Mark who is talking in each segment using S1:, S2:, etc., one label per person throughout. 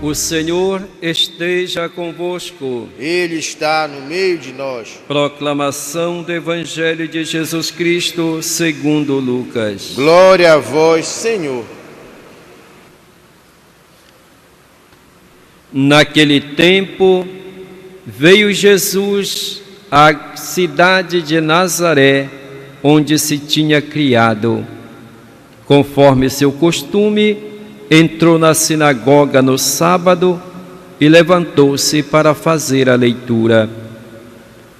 S1: O Senhor esteja convosco.
S2: Ele está no meio de nós.
S1: Proclamação do Evangelho de Jesus Cristo segundo Lucas.
S2: Glória a vós, Senhor.
S1: Naquele tempo, veio Jesus à cidade de Nazaré, onde se tinha criado. Conforme seu costume, entrou na sinagoga no sábado e levantou-se para fazer a leitura.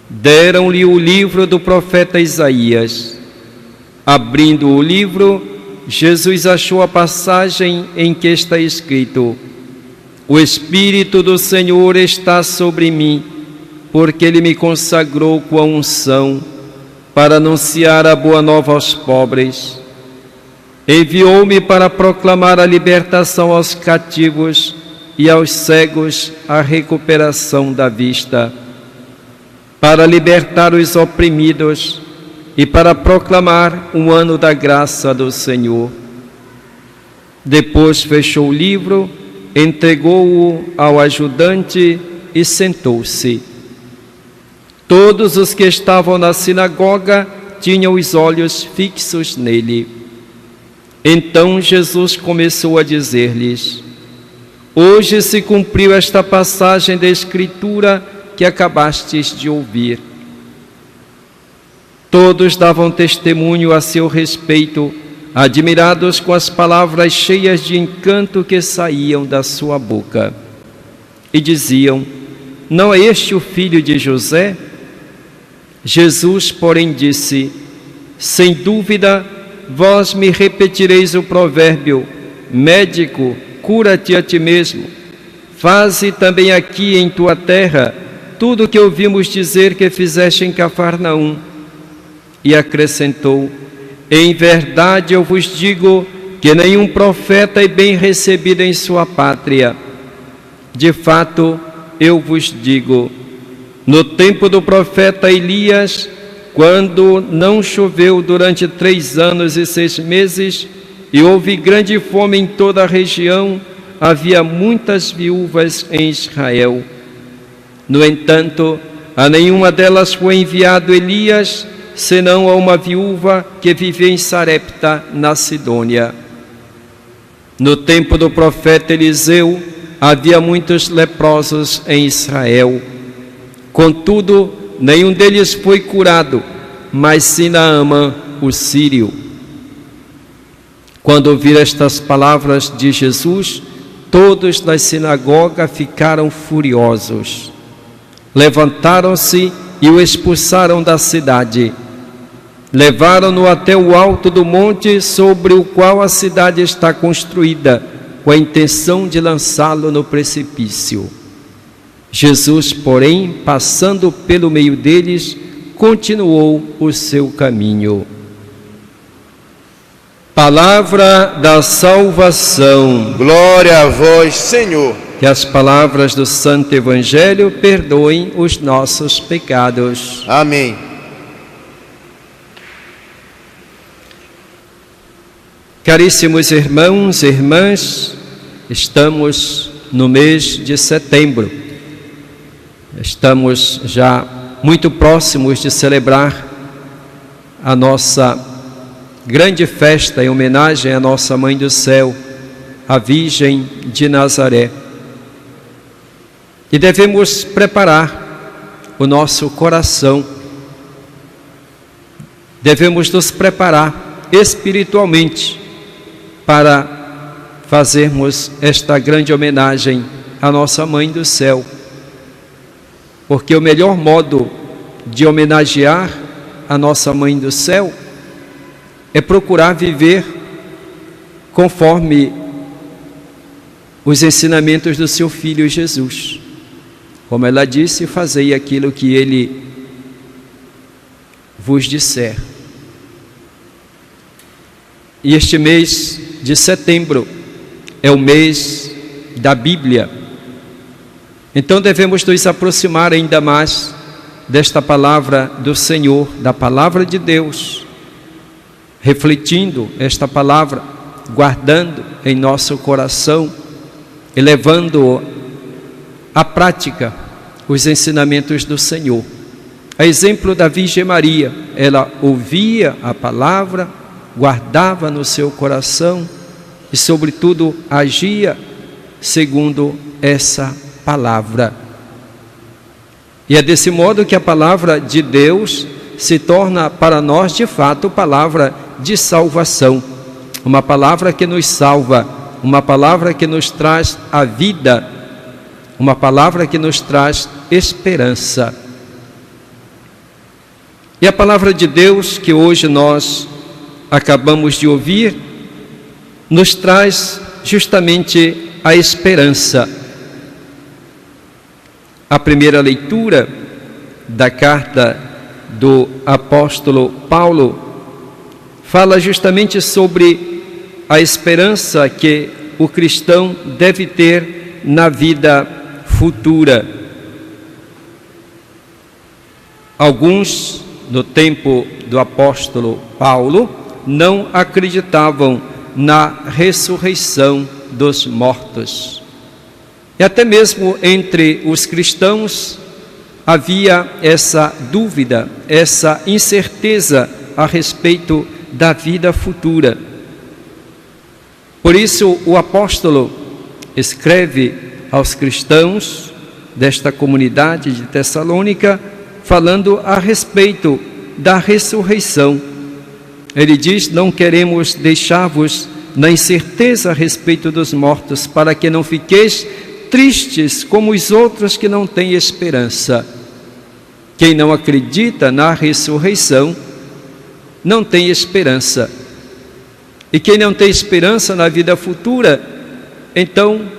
S1: Deram-lhe o livro do profeta Isaías. Abrindo o livro, Jesus achou a passagem em que está escrito: O Espírito do Senhor está sobre mim, porque Ele me consagrou com a unção para anunciar a boa nova aos pobres. Enviou-me para proclamar a libertação aos cativos e aos cegos a recuperação da vista, para libertar os oprimidos e para proclamar um ano da graça do Senhor. Depois fechou o livro, entregou-o ao ajudante e sentou-se. Todos os que estavam na sinagoga tinham os olhos fixos nele. Então Jesus começou a dizer-lhes: Hoje se cumpriu esta passagem da Escritura que acabastes de ouvir. Todos davam testemunho a seu respeito, admirados com as palavras cheias de encanto que saíam da sua boca. E diziam: Não é este o filho de José? Jesus, porém, disse: Sem dúvida, vós me repetireis o provérbio: Médico, cura-te a ti mesmo. Faze também aqui em tua terra tudo o que ouvimos dizer que fizeste em Cafarnaum. E acrescentou: Em verdade eu vos digo que nenhum profeta é bem recebido em sua pátria. De fato, eu vos digo, no tempo do profeta Elias, quando não choveu durante 3 anos e 6 meses, e houve grande fome em toda a região, havia muitas viúvas em Israel. No entanto, a nenhuma delas foi enviado Elias, senão a uma viúva que vivia em Sarepta, na Sidônia. No tempo do profeta Eliseu, havia muitos leprosos em Israel. Contudo, nenhum deles foi curado, mas sim Naamã, o sírio. Quando ouviram estas palavras de Jesus, todos na sinagoga ficaram furiosos. Levantaram-se e o expulsaram da cidade. Levaram-no até o alto do monte sobre o qual a cidade está construída, com a intenção de lançá-lo no precipício. Jesus, porém, passando pelo meio deles, continuou o seu caminho. Palavra da salvação.
S2: Glória a vós, Senhor.
S1: Que as palavras do Santo Evangelho perdoem os nossos pecados.
S2: Amém.
S1: Caríssimos irmãos e irmãs, estamos no mês de setembro. Estamos já muito próximos de celebrar a nossa grande festa em homenagem à nossa Mãe do Céu, a Virgem de Nazaré. E devemos preparar o nosso coração, devemos nos preparar espiritualmente para fazermos esta grande homenagem à nossa Mãe do Céu. Porque o melhor modo de homenagear a nossa Mãe do Céu é procurar viver conforme os ensinamentos do seu Filho Jesus. Como ela disse, fazei aquilo que Ele vos disser. E este mês de setembro é o mês da Bíblia. Então devemos nos aproximar ainda mais desta palavra do Senhor, da palavra de Deus, refletindo esta palavra, guardando em nosso coração e levando à prática os ensinamentos do Senhor. A exemplo da Virgem Maria, ela ouvia a palavra, guardava no seu coração e, sobretudo, agia segundo essa palavra. E é desse modo que a palavra de Deus se torna para nós, de fato, palavra de salvação. Uma palavra que nos salva, uma palavra que nos traz a vida, uma palavra que nos traz esperança. E a palavra de Deus que hoje nós acabamos de ouvir, nos traz justamente a esperança. A primeira leitura da carta do apóstolo Paulo fala justamente sobre a esperança que o cristão deve ter na vida futura. Alguns, no tempo do apóstolo Paulo, não acreditavam na ressurreição dos mortos. E até mesmo entre os cristãos havia essa dúvida, essa incerteza a respeito da vida futura. Por isso o apóstolo escreve aos cristãos desta comunidade de Tessalônica, falando a respeito da ressurreição. Ele diz: não queremos deixar-vos na incerteza a respeito dos mortos, para que não fiqueis tristes como os outros que não têm esperança. Quem não acredita na ressurreição não tem esperança. E quem não tem esperança na vida futura, então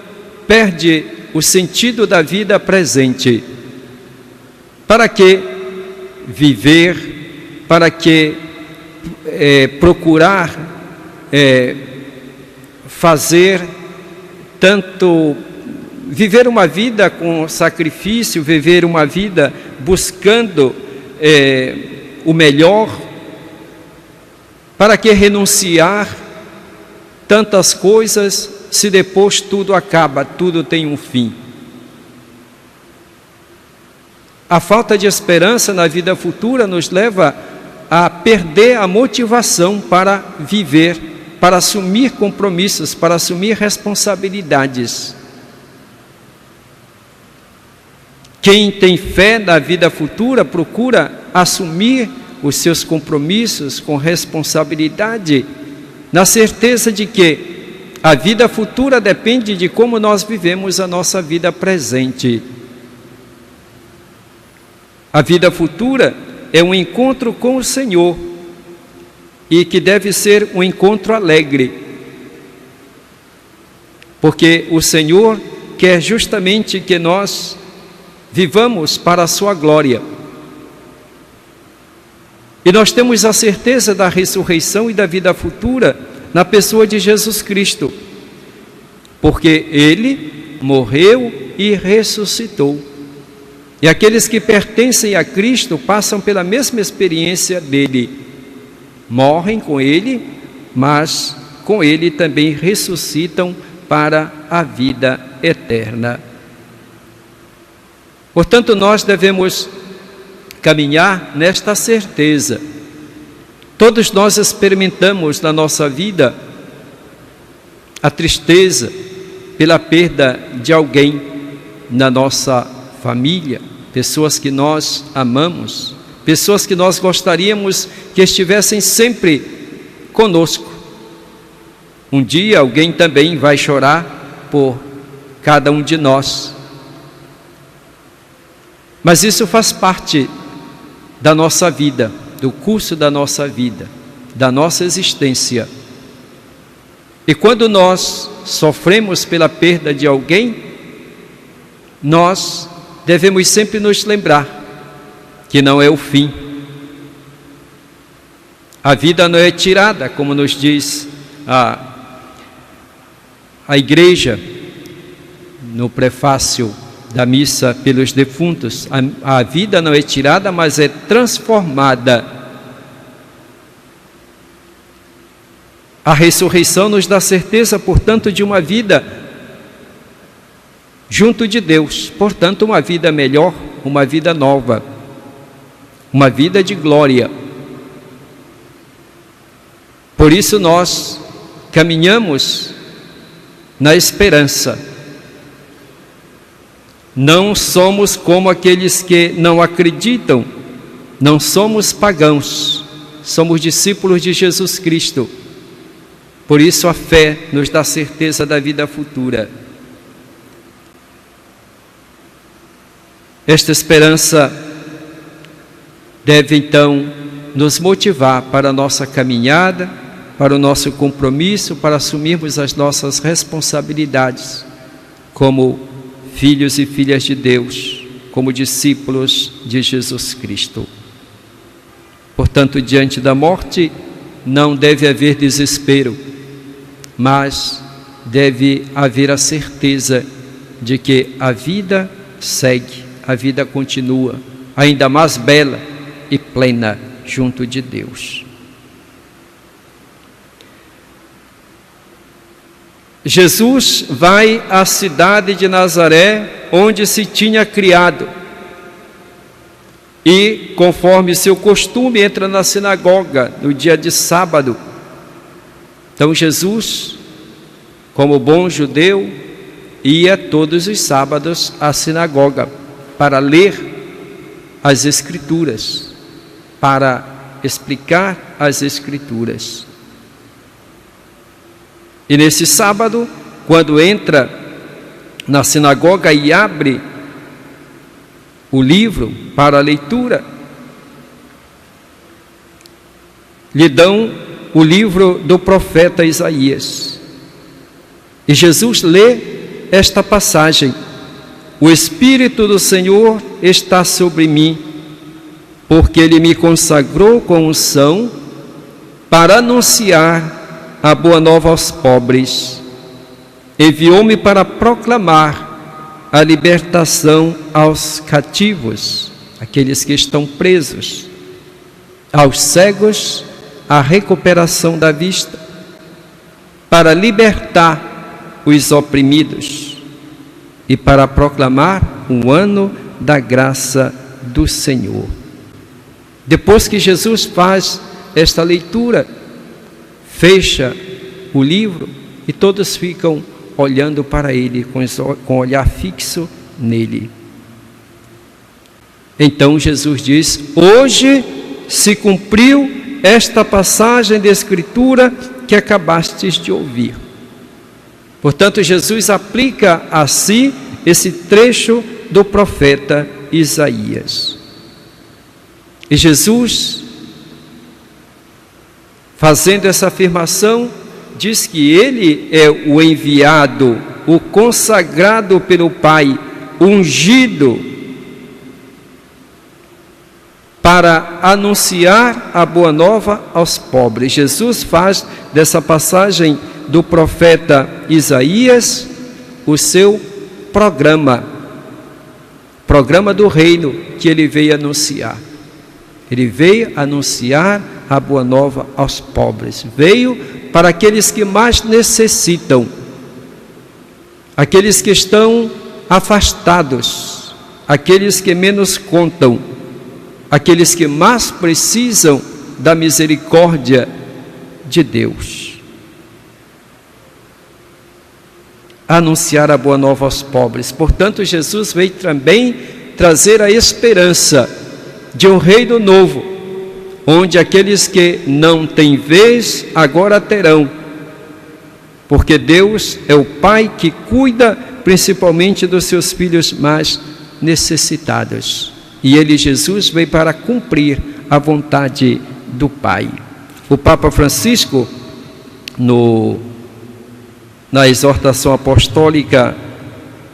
S1: perde o sentido da vida presente. Para que viver? Para que procurar fazer tanto, viver uma vida com sacrifício, viver uma vida buscando o melhor? Para que renunciar tantas coisas se depois tudo acaba, tudo tem um fim? A falta de esperança na vida futura nos leva a perder a motivação para viver, para assumir compromissos, para assumir responsabilidades. Quem tem fé na vida futura procura assumir os seus compromissos com responsabilidade, na certeza de que a vida futura depende de como nós vivemos a nossa vida presente. A vida futura é um encontro com o Senhor e que deve ser um encontro alegre, porque o Senhor quer justamente que nós vivamos para a sua glória. E nós temos a certeza da ressurreição e da vida futura na pessoa de Jesus Cristo, porque Ele morreu e ressuscitou. E aqueles que pertencem a Cristo passam pela mesma experiência dele. Morrem com Ele, mas com Ele também ressuscitam para a vida eterna. Portanto, nós devemos caminhar nesta certeza. Todos nós experimentamos na nossa vida a tristeza pela perda de alguém na nossa família, pessoas que nós amamos, pessoas que nós gostaríamos que estivessem sempre conosco. Um dia alguém também vai chorar por cada um de nós. Mas isso faz parte da nossa vida, do curso da nossa vida, da nossa existência. E quando nós sofremos pela perda de alguém, nós devemos sempre nos lembrar que não é o fim. A vida não é tirada, como nos diz a igreja no prefácio da missa pelos defuntos. A vida não é tirada, mas é transformada. A ressurreição nos dá certeza, portanto, de uma vida junto de Deus. Portanto, uma vida melhor, uma vida nova, uma vida de glória. Por isso nós caminhamos na esperança. Não somos como aqueles que não acreditam, não somos pagãos, somos discípulos de Jesus Cristo. Por isso a fé nos dá certeza da vida futura. Esta esperança deve então nos motivar para a nossa caminhada, para o nosso compromisso, para assumirmos as nossas responsabilidades como filhos e filhas de Deus, como discípulos de Jesus Cristo. Portanto, diante da morte, não deve haver desespero, mas deve haver a certeza de que a vida segue, a vida continua, ainda mais bela e plena junto de Deus. Jesus vai à cidade de Nazaré, onde se tinha criado, e, conforme seu costume, entra na sinagoga no dia de sábado. Então Jesus, como bom judeu, ia todos os sábados à sinagoga para ler as Escrituras, para explicar as Escrituras. E nesse sábado, quando entra na sinagoga e abre o livro para a leitura, lhe dão o livro do profeta Isaías. E Jesus lê esta passagem: o Espírito do Senhor está sobre mim, porque Ele me consagrou com unção para anunciar a boa nova aos pobres. Enviou-me para proclamar a libertação aos cativos, aqueles que estão presos, aos cegos, a recuperação da vista, para libertar os oprimidos e para proclamar um ano da graça do Senhor. Depois que Jesus faz esta leitura, fecha o livro e todos ficam olhando para ele com olhar fixo nele. Então Jesus diz: hoje se cumpriu esta passagem da Escritura que acabastes de ouvir. Portanto, Jesus aplica a si esse trecho do profeta Isaías. E Jesus, fazendo essa afirmação, diz que ele é o enviado, o consagrado pelo Pai, ungido para anunciar a boa nova aos pobres. Jesus faz dessa passagem do profeta Isaías o seu programa do reino que ele veio anunciar. Ele veio anunciar a boa nova aos pobres, veio para aqueles que mais necessitam, aqueles que estão afastados, aqueles que menos contam, aqueles que mais precisam da misericórdia de Deus. Anunciar a boa nova aos pobres. Portanto, Jesus veio também trazer a esperança de um reino novo, onde aqueles que não têm vez agora terão, porque Deus é o Pai que cuida principalmente dos seus filhos mais necessitados, e ele, Jesus, veio para cumprir a vontade do Pai. O Papa Francisco, na exortação apostólica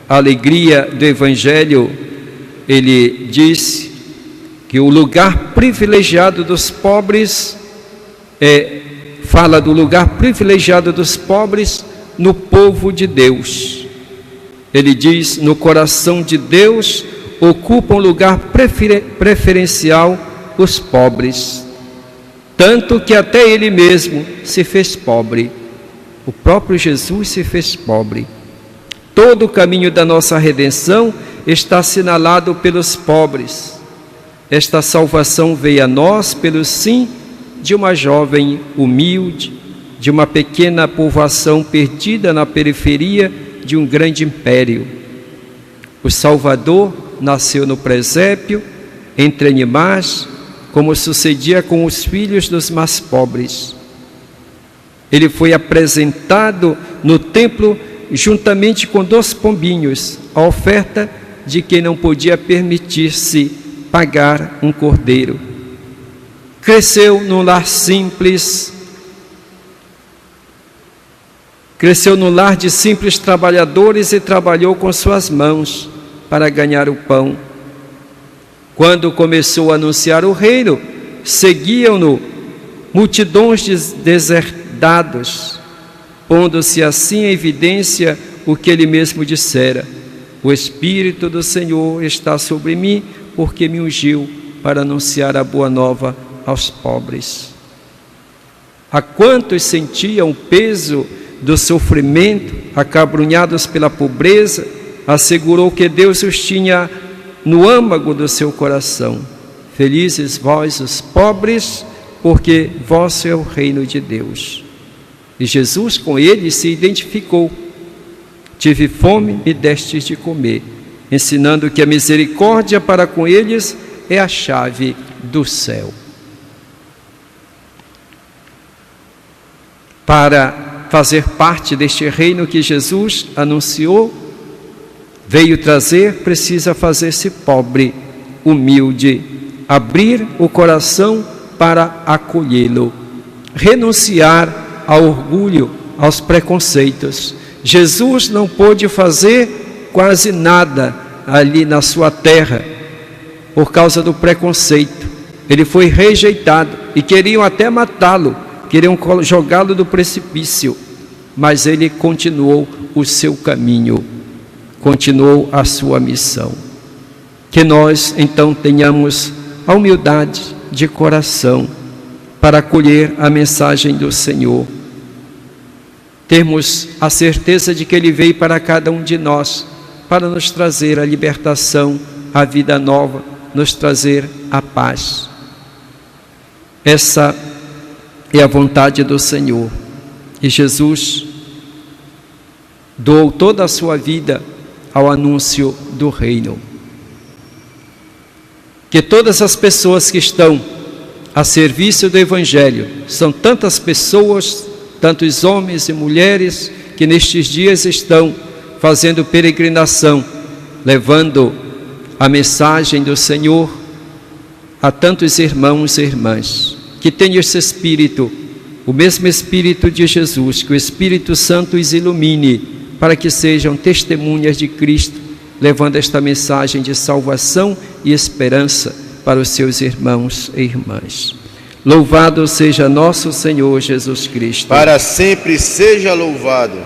S1: Alegria do Evangelho, ele diz que o lugar privilegiado dos pobres, fala do lugar privilegiado dos pobres no povo de Deus. Ele diz: no coração de Deus ocupam lugar preferencial os pobres, tanto que até ele mesmo se fez pobre. O próprio Jesus se fez pobre Todo o caminho da nossa redenção está assinalado pelos pobres. Esta salvação veio a nós pelo sim de uma jovem humilde, de uma pequena povoação perdida na periferia de um grande império. O Salvador nasceu no presépio, entre animais, como sucedia com os filhos dos mais pobres. Ele foi apresentado no templo juntamente com 2 pombinhos, a oferta de quem não podia permitir-se pagar um cordeiro. Cresceu num lar simples, cresceu no lar de simples trabalhadores e trabalhou com suas mãos para ganhar o pão. Quando começou a anunciar o reino, seguiam-no multidões de deserdados, pondo-se assim em evidência o que ele mesmo dissera: o Espírito do Senhor está sobre mim, porque me ungiu para anunciar a boa nova aos pobres. A quantos sentiam o peso do sofrimento, acabrunhados pela pobreza, assegurou que Deus os tinha no âmago do seu coração. Felizes vós os pobres, porque vosso é o reino de Deus. E Jesus com eles se identificou. Tive fome, me destes de comer, ensinando que a misericórdia para com eles é a chave do céu. Para fazer parte deste reino que Jesus anunciou, veio trazer, precisa fazer-se pobre, humilde, abrir o coração para acolhê-lo, renunciar ao orgulho, aos preconceitos. Jesus não pôde fazer quase nada ali na sua terra por causa do preconceito. Ele foi rejeitado e queriam até matá-lo, queriam jogá-lo do precipício, mas ele continuou o seu caminho, continuou a sua missão. Que nós então tenhamos a humildade de coração para acolher a mensagem do Senhor. Termos a certeza de que Ele veio para cada um de nós, para nos trazer a libertação, a vida nova, nos trazer a paz. Essa é a vontade do Senhor. E Jesus doou toda a sua vida ao anúncio do reino. Que todas as pessoas que estão a serviço do Evangelho, são tantas pessoas, tantos homens e mulheres que nestes dias estão fazendo peregrinação, levando a mensagem do Senhor a tantos irmãos e irmãs. Que tenha esse Espírito, o mesmo Espírito de Jesus, que o Espírito Santo os ilumine, para que sejam testemunhas de Cristo, levando esta mensagem de salvação e esperança para os seus irmãos e irmãs. Louvado seja nosso Senhor Jesus Cristo.
S2: Para sempre seja louvado.